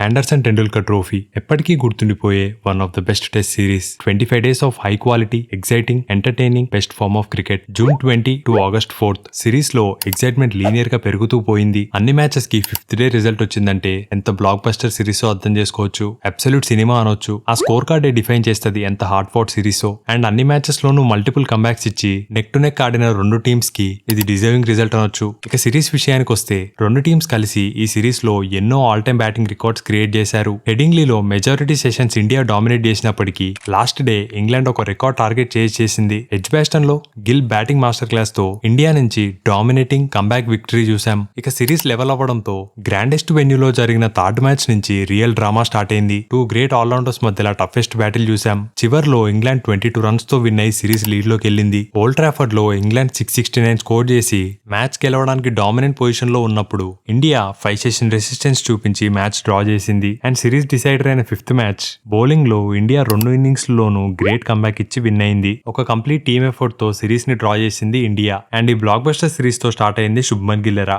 Anderson Tendulkar trophy ఎప్పటికీ గుర్తుండిపోయే one of the best test series. 25 days of high quality, exciting, entertaining best form of cricket. June 20 to August 4 series లో excitement linear గా పెరుగుతూ పోయింది. అన్ని matches కి 5th day result వచ్చిందంటే ఎంత బ్లాక్ బస్టర్ సిరీస్ అర్థం చేసుకోవచ్చు. అబ్సల్యూట్ సినిమా అనొచ్చు. ఆ స్కోర్ కార్డే డిఫైన్ చేస్తుంది ఎంత హార్డ్ ఫౌట్ సిరీసో. అండ్ అన్ని మ్యాచెస్ లోనూ మల్టిపుల్ కంబ్యాక్స్ ఇచ్చి నెక్ టు నెక్ ఆడిన రెండు టీమ్స్ కి ఇది డిజర్వింగ్ రిజల్ట్ అనొచ్చు. ఇక సిరీస్ విషయానికి వస్తే రెండు టీమ్స్ కలిసి ఈ సిరీస్ లో ఎన్నో all time batting records create చేశారు. హెడింగ్లీలో మెజారిటీ సెషన్స్ ఇండియా డామినేట్ చేసినప్పటికీ లాస్ట్ డే ఇంగ్లాండ్ ఒక రికార్డ్ టార్గెట్ చేసింది. ఎడ్జ్బాస్టన్ లో గిల్ బ్యాటింగ్ మాస్టర్ క్లాస్ తో ఇండియా నుంచి డామినేటింగ్ కంబ్యాక్ విక్టరీ చూసాం. ఇక సిరీస్ లెవెల్ అవ్వడంతో గ్రాండెస్ట్ వెన్యూలో జరిగిన థర్డ్ మ్యాచ్ నుంచి రియల్ డ్రామా స్టార్ట్ అయింది. టూ గ్రేట్ ఆల్రౌండర్స్ మధ్యలో టఫెస్ట్ బ్యాటిల్ చూసాం. చివర్లో ఇంగ్లాండ్ 22 runs తో విన్ అయి సిరీస్ లీడ్ లోకి వెళ్ళింది. ఓల్డ్ ట్రాఫర్డ్ లో ఇంగ్లాండ్ 669 స్కోర్ చేసి మ్యాచ్ గెలవడానికి డామినెంట్ పొజిషన్ లో ఉన్నప్పుడు ఇండియా 5 session రెసిస్టెన్స్ చూపించి మ్యాచ్ డ్రా చేసింది. అండ్ సిరీస్ డిసైడర్ అయిన 5th మ్యాచ్ బౌలింగ్ లో ఇండియా 2 innings లోనూ గ్రేట్ కంబ్యాక్ ఇచ్చి విన్ అయింది. ఒక కంప్లీట్ టీమ్ ఎఫర్ట్ తో సిరీస్ ని డ్రా చేసింది ఇండియా. అండ్ ఈ బ్లాక్ బస్టర్ సిరీస్ తో స్టార్ట్ అయింది శుభ్మన్ గిల్ ఎరా.